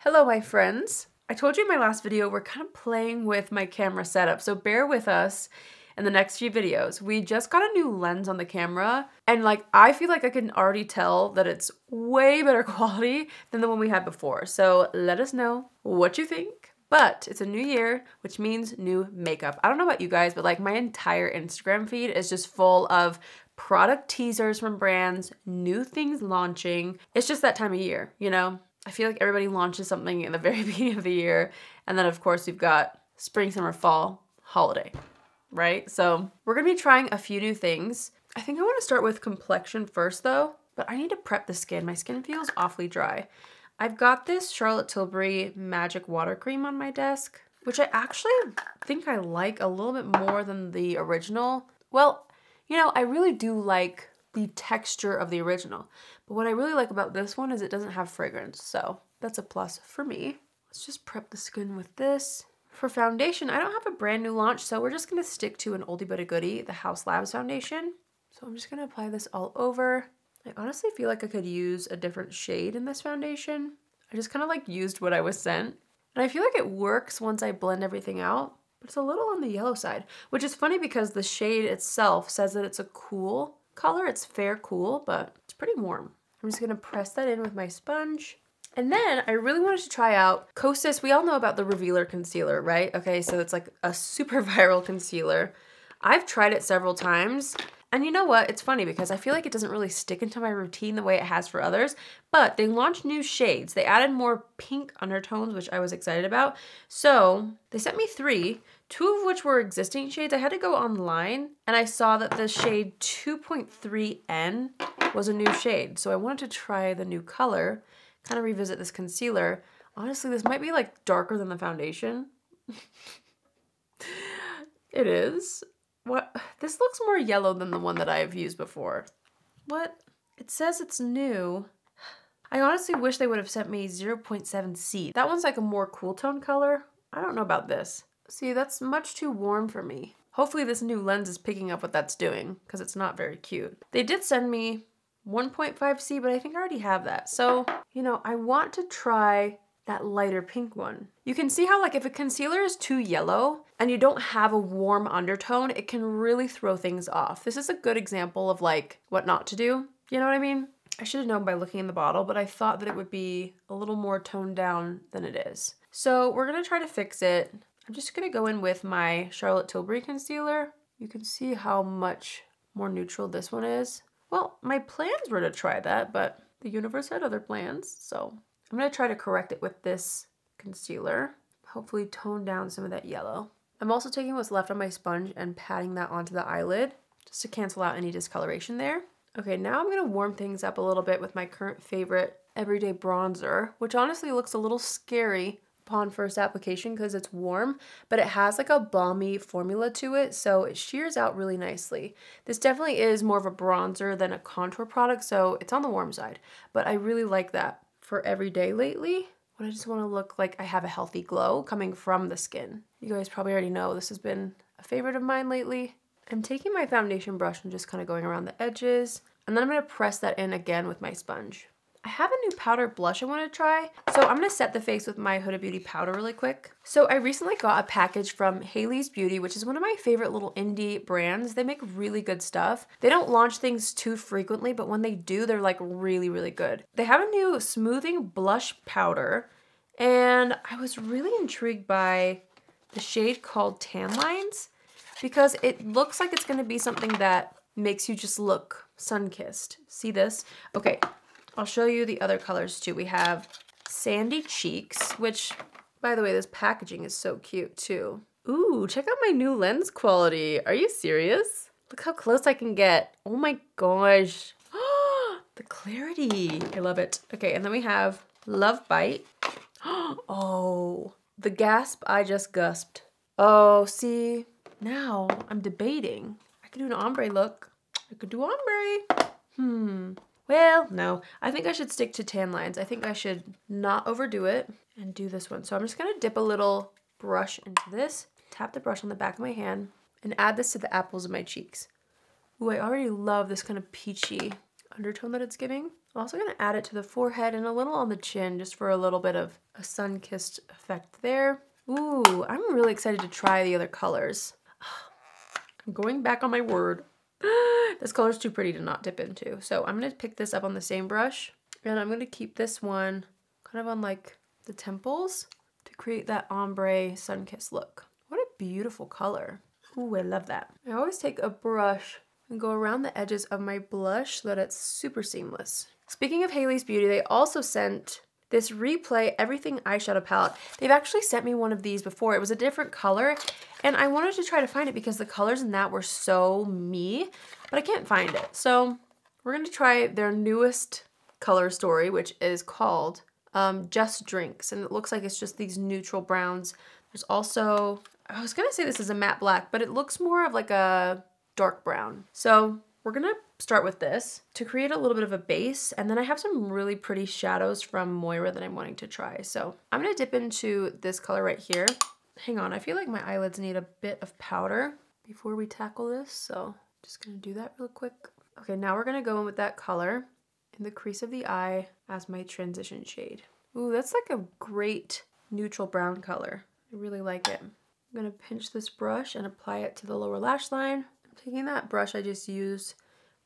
Hello, my friends. I told you in my last video we're kind of playing with my camera setup, so bear with us in the next few videos. We just got a new lens on the camera, and I feel like I can already tell that it's way better quality than the one we had before. So let us know what you think. But it's a new year, which means new makeup. I don't know about you guys, but like my entire Instagram feed is just full of product teasers from brands, new things launching. It's just that time of year, you know? I feel like everybody launches something in the very beginning of the year. And then of course we've got spring, summer, fall, holiday, right? So we're gonna be trying a few new things. I think I wanna start with complexion first though, but I need to prep the skin. My skin feels awfully dry. I've got this Charlotte Tilbury Magic Water Cream on my desk, which I actually think I like a little bit more than the original. Well, you know, I really do like the texture of the original. But what I really like about this one is it doesn't have fragrance, so that's a plus for me. Let's just prep the skin with this. For foundation, I don't have a brand new launch, so we're just gonna stick to an oldie but a goodie, the Haus Labs foundation. So I'm just gonna apply this all over. I honestly feel like I could use a different shade in this foundation. I just kind of like used what I was sent. And I feel like it works once I blend everything out, but it's a little on the yellow side, which is funny because the shade itself says that it's a cool color. It's fair cool, but it's pretty warm. I'm just gonna press that in with my sponge. And then I really wanted to try out Kosas. We all know about the Revealer Concealer, right? Okay, so it's like a super viral concealer. I've tried it several times. And you know what? It's funny because I feel like it doesn't really stick into my routine the way it has for others, but they launched new shades. They added more pink undertones, which I was excited about. So they sent me 3, 2 of which were existing shades. I had to go online and I saw that the shade 2.3N was a new shade. So I wanted to try the new color, kind of revisit this concealer. Honestly, this might be like darker than the foundation. It is. What? This looks more yellow than the one that I've used before. What? It says it's new. I honestly wish they would have sent me 0.7C. That one's like a more cool tone color. I don't know about this. See, that's much too warm for me. Hopefully this new lens is picking up what that's doing because it's not very cute. They did send me 1.5C, but I think I already have that. So, you know, I want to try that lighter pink one. You can see how like if a concealer is too yellow and you don't have a warm undertone, it can really throw things off. This is a good example of like what not to do. You know what I mean? I should have known by looking in the bottle, but I thought that it would be a little more toned down than it is. So we're gonna try to fix it. I'm just gonna go in with my Charlotte Tilbury concealer. You can see how much more neutral this one is. Well, my plans were to try that, but the universe had other plans, so I'm gonna try to correct it with this concealer. Hopefully tone down some of that yellow. I'm also taking what's left on my sponge and patting that onto the eyelid just to cancel out any discoloration there. Okay, now I'm gonna warm things up a little bit with my current favorite everyday bronzer, which honestly looks a little scary upon first application because it's warm, but it has like a balmy formula to it, so it shears out really nicely. This definitely is more of a bronzer than a contour product, so it's on the warm side, but I really like that for every day lately when I just want to look like I have a healthy glow coming from the skin. You guys probably already know this has been a favorite of mine lately. I'm taking my foundation brush and just kind of going around the edges, and then I'm going to press that in again with my sponge. I have a new powder blush I want to try, so I'm going to set the face with my Huda Beauty powder really quick. So I recently got a package from Hailey's Beauty, which is one of my favorite little indie brands. They make really good stuff. They don't launch things too frequently, but when they do, they're like really, really good. They have a new smoothing blush powder, and I was really intrigued by the shade called Tan Lines because it looks like it's going to be something that makes you just look sun-kissed. See this? Okay. I'll show you the other colors too. We have Sandy Cheeks, which, by the way, this packaging is so cute too. Ooh, check out my new lens quality. Are you serious? Look how close I can get. Oh my gosh. The clarity. I love it. Okay, and then we have Love Bite. Oh, the gasp I just gusped. Oh, see, now I'm debating. I could do an ombre look. I could do ombre. Well, no, I think I should stick to Tan Lines. I think I should not overdo it and do this one. So I'm just gonna dip a little brush into this, tap the brush on the back of my hand, and add this to the apples of my cheeks. Ooh, I already love this kind of peachy undertone that it's giving. I'm also going to add it to the forehead and a little on the chin just for a little bit of a sun-kissed effect there. Ooh, I'm really excited to try the other colors. I'm going back on my word. This color is too pretty to not dip into. So I'm going to pick this up on the same brush, and I'm going to keep this one kind of on like the temples to create that ombre sun-kissed look. What a beautiful color. Ooh, I love that. I always take a brush and go around the edges of my blush so that it's super seamless. Speaking of Hailey's Beauty, they also sent this Replay Everything eyeshadow palette. They've actually sent me one of these before. It was a different color, and I wanted to try to find it because the colors in that were so me, but I can't find it. So we're going to try their newest color story, which is called Just Drinks, and it looks like it's just these neutral browns. There's also, I was going to say this is a matte black, but it looks more of like a dark brown. So we're going to start with this to create a little bit of a base, and then I have some really pretty shadows from Moira that I'm wanting to try. So I'm going to dip into this color right here. Hang on, I feel like my eyelids need a bit of powder before we tackle this, so just going to do that real quick. Okay, now we're going to go in with that color in the crease of the eye as my transition shade. Ooh, that's like a great neutral brown color. I really like it. I'm going to pinch this brush and apply it to the lower lash line. I'm taking that brush I just used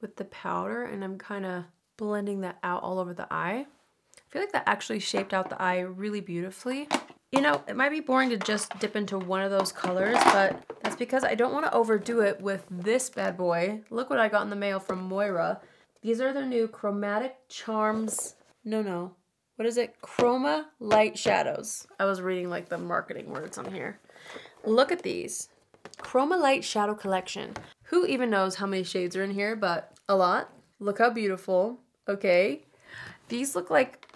with the powder, and I'm kind of blending that out all over the eye. I feel like that actually shaped out the eye really beautifully. You know, it might be boring to just dip into one of those colors, but that's because I don't want to overdo it with this bad boy. Look what I got in the mail from Moira. These are their new Chromatic Charms, what is it? Chroma Light Shadows. I was reading like the marketing words on here. Look at these. Chroma Light Shadow Collection. Who even knows how many shades are in here, but a lot. Look how beautiful. Okay. These look like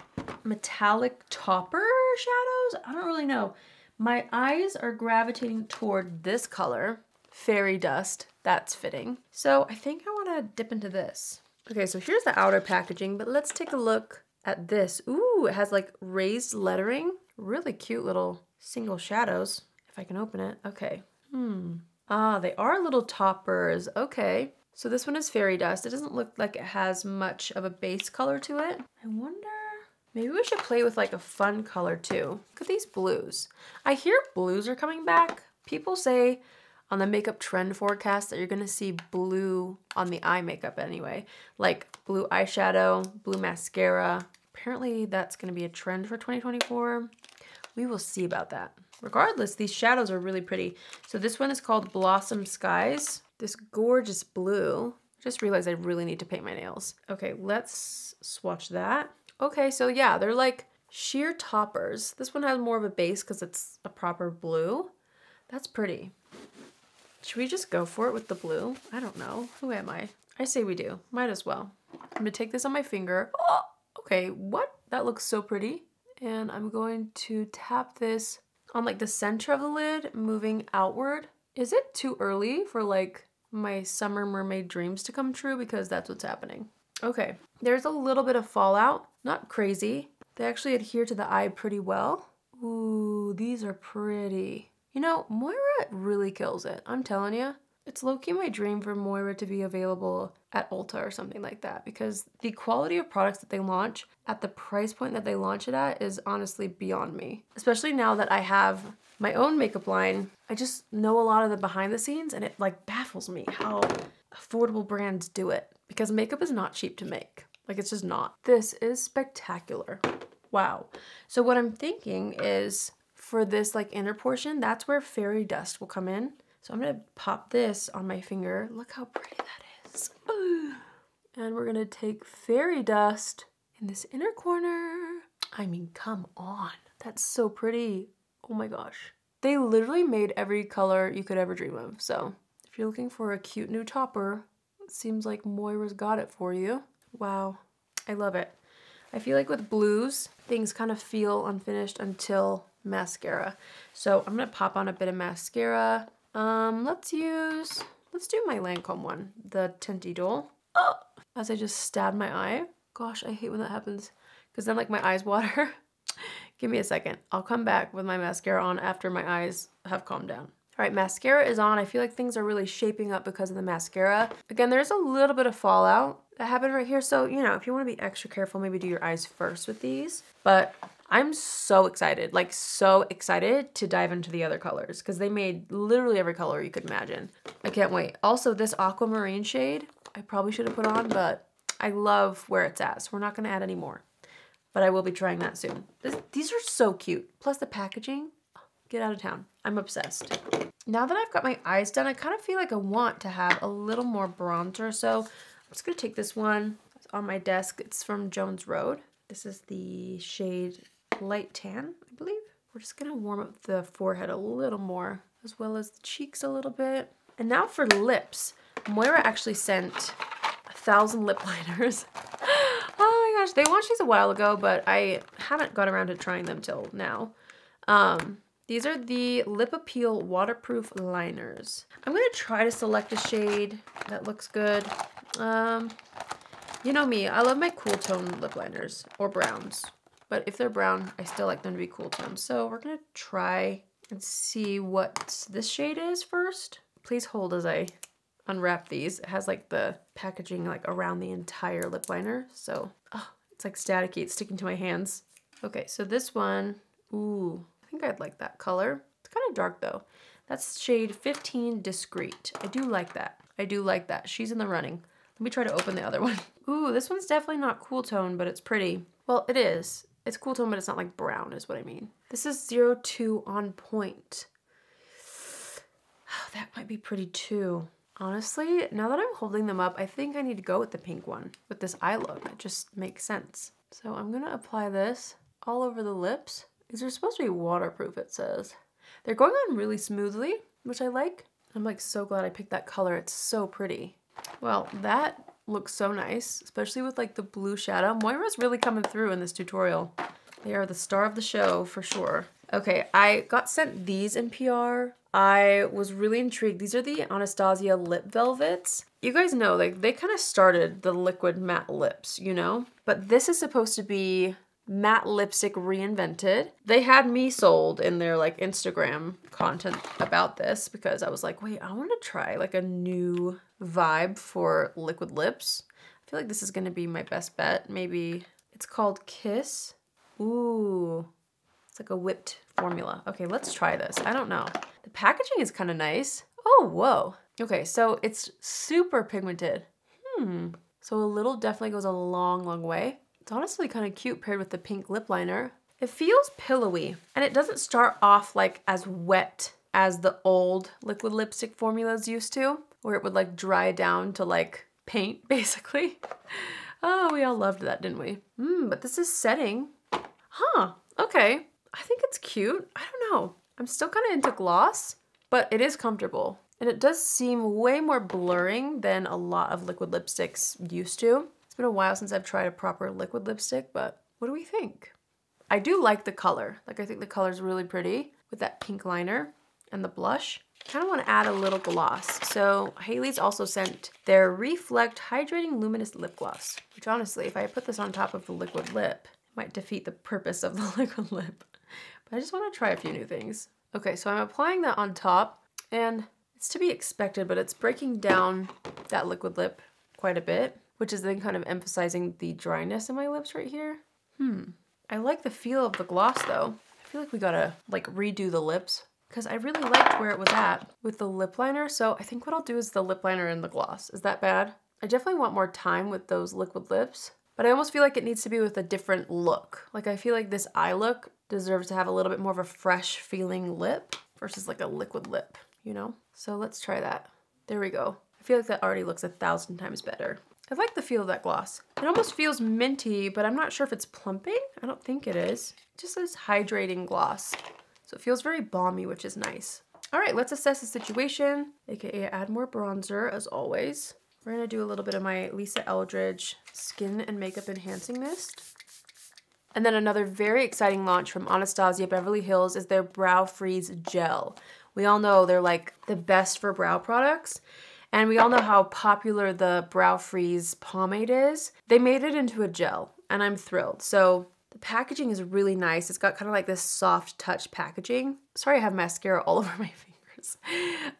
metallic topper shadows? I don't really know. My eyes are gravitating toward this color, Fairy Dust. That's fitting. So I think I want to dip into this. Okay, so here's the outer packaging, but let's take a look at this. Ooh, it has like raised lettering. Really cute little single shadows. If I can open it. Okay. Ah, they are little toppers. Okay. So this one is Fairy Dust. It doesn't look like it has much of a base color to it. I wonder, maybe we should play with like a fun color too. Look at these blues. I hear blues are coming back. People say on the makeup trend forecast that you're gonna see blue on the eye makeup anyway. Like blue eyeshadow, blue mascara. Apparently that's gonna be a trend for 2024. We will see about that. Regardless, these shadows are really pretty. So this one is called Blossom Skies. This gorgeous blue. I just realized I really need to paint my nails. Okay, let's swatch that. Okay, so yeah, they're like sheer toppers. This one has more of a base because it's a proper blue. That's pretty. Should we just go for it with the blue? I don't know. Who am I? I say we do. Might as well. I'm gonna take this on my finger. Oh, okay, what? That looks so pretty. And I'm going to tap this on like the center of the lid, moving outward. Is it too early for like my summer mermaid dreams to come true? Because that's what's happening. Okay, there's a little bit of fallout, not crazy. They actually adhere to the eye pretty well. Ooh, these are pretty. You know, Moira really kills it. I'm telling you. It's low-key my dream for Moira to be available at Ulta or something like that, because the quality of products that they launch at the price point that they launch it at is honestly beyond me. Especially now that I have my own makeup line, I just know a lot of the behind the scenes, and it like baffles me how affordable brands do it, because makeup is not cheap to make. Like, it's just not. This is spectacular. Wow. So what I'm thinking is for this like inner portion, that's where Fairy Dust will come in. So I'm gonna pop this on my finger. Look how pretty that is. And we're gonna take Fairy Dust in this inner corner. I mean, come on. That's so pretty. Oh my gosh. They literally made every color you could ever dream of. So if you're looking for a cute new topper, it seems like Moira's got it for you. Wow, I love it. I feel like with blues, things kind of feel unfinished until mascara. So I'm gonna pop on a bit of mascara. Let's do my Lancôme one, the Tint Idôle. Oh, as I just stabbed my eye. Gosh, I hate when that happens, because then like my eyes water. Give me a second. I'll come back with my mascara on after my eyes have calmed down. All right, mascara is on. I feel like things are really shaping up because of the mascara. Again, there's a little bit of fallout that happened right here. So, you know, if you want to be extra careful, maybe do your eyes first with these. But I'm so excited, like so excited to dive into the other colors because they made literally every color you could imagine. I can't wait. Also, this aquamarine shade, I probably should have put on, but I love where it's at. So we're not going to add any more, but I will be trying that soon. These are so cute. Plus the packaging, get out of town. I'm obsessed. Now that I've got my eyes done, I kind of feel like I want to have a little more bronzer. So I'm just going to take this one. It's on my desk. It's from Jones Road. This is the shade Light Tan, I believe. We're just going to warm up the forehead a little more, as well as the cheeks a little bit. And now for lips. Moira actually sent 1,000 lip liners. Oh my gosh, they launched these a while ago, but I haven't got around to trying them till now. These are the Lip Appeal Waterproof Liners. I'm going to try to select a shade that looks good. You know me, I love my cool tone lip liners, or browns. But if they're brown, I still like them to be cool tone. So we're going to try and see what this shade is first. Please hold as I unwrap these. It has like the packaging like around the entire lip liner. So it's like staticky. It's sticking to my hands. Okay, so this one, ooh. I think I'd like that color. It's kind of dark though. That's shade 15 Discreet. I do like that. I do like that. She's in the running. Let me try to open the other one. Ooh, this one's definitely not cool tone, but it's pretty. Well, it is. It's cool tone, but it's not like brown is what I mean. This is 02 On Point. Oh, that might be pretty too. Honestly, now that I'm holding them up, I think I need to go with the pink one with this eye look. It just makes sense. So I'm gonna apply this all over the lips. These are supposed to be waterproof, it says. They're going on really smoothly, which I like. I'm like so glad I picked that color. It's so pretty. Well, that looks so nice, especially with like the blue shadow. Moira's really coming through in this tutorial. They are the star of the show for sure. Okay, I got sent these in PR. I was really intrigued. These are the Anastasia Lip Velvets. You guys know, like they kind of started the liquid matte lips, you know? But this is supposed to be matte lipstick reinvented. They had me sold in their like Instagram content about this because I was like, wait, I want to try like a new vibe for liquid lips. I feel like this is going to be my best bet. Maybe it's called Kiss. Ooh, it's like a whipped formula. Okay, let's try this. I don't know. The packaging is kind of nice. Oh, whoa. Okay, so it's super pigmented. So a little definitely goes a long, long way. It's honestly kind of cute paired with the pink lip liner. It feels pillowy and it doesn't start off like as wet as the old liquid lipstick formulas used to, where it would like dry down to like paint basically. Oh, we all loved that, didn't we? But this is setting. Huh, okay. I think it's cute. I don't know. I'm still kind of into gloss, but it is comfortable. And it does seem way more blurring than a lot of liquid lipsticks used to. It's been a while since I've tried a proper liquid lipstick, but what do we think? I do like the color. Like I think the color's really pretty with that pink liner and the blush. I kind of want to add a little gloss. So Haley's also sent their Reflect Hydrating Luminous Lip Gloss, which honestly, if I put this on top of the liquid lip, it might defeat the purpose of the liquid lip. But I just want to try a few new things. Okay, so I'm applying that on top and it's to be expected, but it's breaking down that liquid lip quite a bit, which is then kind of emphasizing the dryness in my lips right here. I like the feel of the gloss though. I feel like we gotta like redo the lips because I really liked where it was at with the lip liner. So I think what I'll do is the lip liner and the gloss. Is that bad? I definitely want more time with those liquid lips, but I almost feel like it needs to be with a different look. Like I feel like this eye look deserves to have a little bit more of a fresh feeling lip versus like a liquid lip, you know? So let's try that. There we go. I feel like that already looks 1,000 times better. I like the feel of that gloss. It almost feels minty, but I'm not sure if it's plumping. I don't think it is. It just says hydrating gloss. So it feels very balmy, which is nice. All right, let's assess the situation, aka add more bronzer as always. We're gonna do a little bit of my Lisa Eldridge Skin and Makeup Enhancing Mist. And then another very exciting launch from Anastasia Beverly Hills is their Brow Freeze Gel. We all know they're like the best for brow products. And we all know how popular the Brow Freeze pomade is. They made it into a gel and I'm thrilled. So the packaging is really nice. It's got kind of like this soft touch packaging. Sorry I have mascara all over my fingers. this.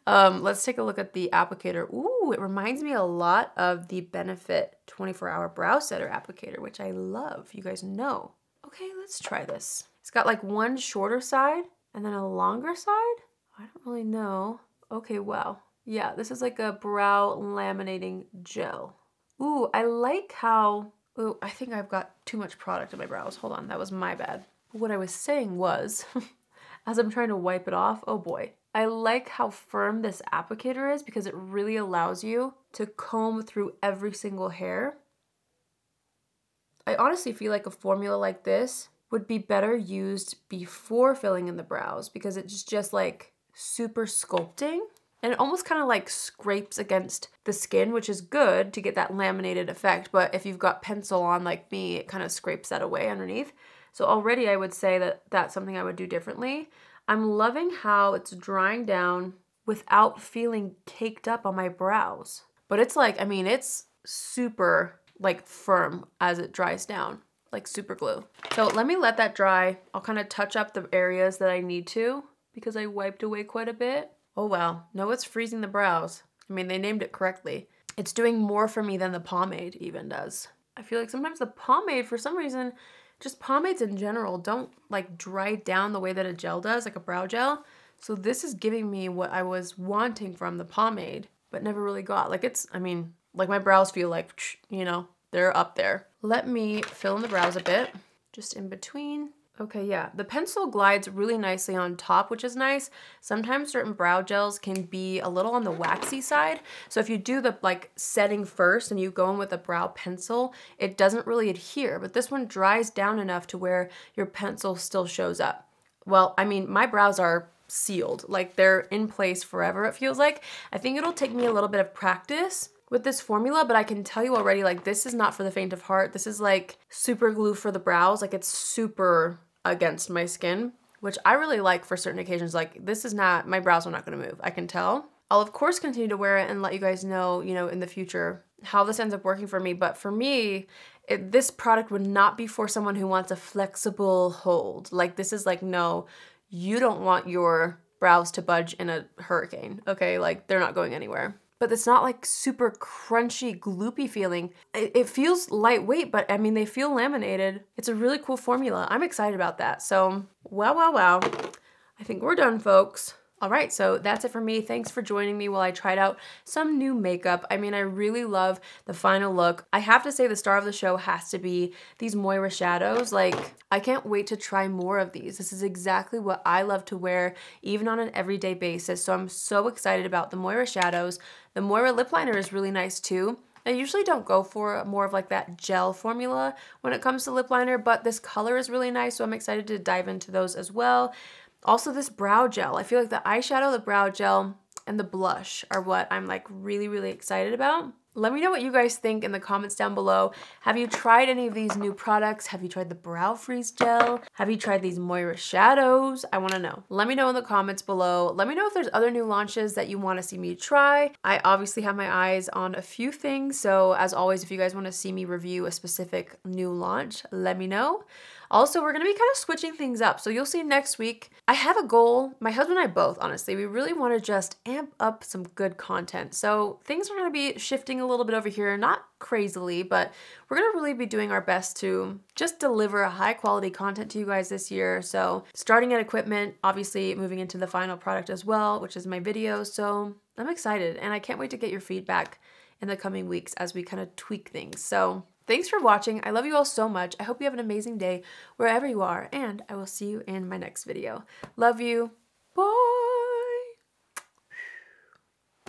Let's take a look at the applicator. Ooh, it reminds me a lot of the Benefit 24-Hour Brow Setter applicator, which I love. You guys know. Okay, let's try this. It's got like one shorter side and then a longer side. I don't really know. Okay, wow. Yeah, this is like a brow laminating gel. Ooh, I like how, ooh, I think I've got too much product in my brows. Hold on, that was my bad. What I was saying was, as I'm trying to wipe it off, oh boy. I like how firm this applicator is because it really allows you to comb through every single hair. I honestly feel like a formula like this would be better used before filling in the brows because it's just like super sculpting and it almost kind of like scrapes against the skin, which is good to get that laminated effect. But if you've got pencil on like me, it kind of scrapes that away underneath. So already I would say that that's something I would do differently. I'm loving how it's drying down without feeling caked up on my brows. But it's like, I mean, it's super like firm as it dries down, like super glue. So let me let that dry. I'll kind of touch up the areas that I need to because I wiped away quite a bit. Oh wow, no, it's freezing the brows. I mean, they named it correctly. It's doing more for me than the pomade even does. I feel like sometimes the pomade, for some reason, just pomades in general don't like dry down the way that a gel does, like a brow gel. So this is giving me what I was wanting from the pomade, but never really got. Like it's, I mean, like my brows feel like, you know, they're up there. Let me fill in the brows a bit, just in between. Okay, yeah, the pencil glides really nicely on top, which is nice. Sometimes certain brow gels can be a little on the waxy side. So if you do the like setting first and you go in with a brow pencil, it doesn't really adhere, but this one dries down enough to where your pencil still shows up. Well, I mean, my brows are sealed, like they're in place forever, it feels like. I think it'll take me a little bit of practice with this formula, but I can tell you already, like, this is not for the faint of heart. This is like super glue for the brows. Like it's super against my skin, which I really like for certain occasions. Like this is not, my brows are not gonna move, I can tell. I'll of course continue to wear it and let you guys know, you know, in the future how this ends up working for me. But for me, this product would not be for someone who wants a flexible hold. Like this is like, no, you don't want your brows to budge in a hurricane, okay? Like they're not going anywhere. But it's not like super crunchy, gloopy feeling. It feels lightweight, but I mean, they feel laminated. It's a really cool formula. I'm excited about that. So, wow, wow, wow. I think we're done, folks. All right, so that's it for me. Thanks for joining me while I tried out some new makeup. I mean, I really love the final look. I have to say the star of the show has to be these Moira shadows. Like, I can't wait to try more of these. This is exactly what I love to wear, even on an everyday basis. So I'm so excited about the Moira shadows. The Moira lip liner is really nice too. I usually don't go for more of like that gel formula when it comes to lip liner, but this color is really nice, so I'm excited to dive into those as well. Also this brow gel. I feel like the eyeshadow, the brow gel, and the blush are what I'm like really, really excited about. Let me know what you guys think in the comments down below. Have you tried any of these new products? Have you tried the brow freeze gel? Have you tried these Moira shadows? I wanna know. Let me know in the comments below. Let me know if there's other new launches that you wanna see me try. I obviously have my eyes on a few things, so as always, if you guys wanna see me review a specific new launch, let me know. Also, we're gonna be kind of switching things up. So you'll see next week, I have a goal. My husband and I both, honestly, we really wanna just amp up some good content. So things are gonna be shifting a little bit over here, not crazily, but we're gonna really be doing our best to just deliver a high quality content to you guys this year. So starting at equipment, obviously moving into the final product as well, which is my videos. So I'm excited and I can't wait to get your feedback in the coming weeks as we kind of tweak things. So thanks for watching. I love you all so much. I hope you have an amazing day wherever you are, and I will see you in my next video. Love you.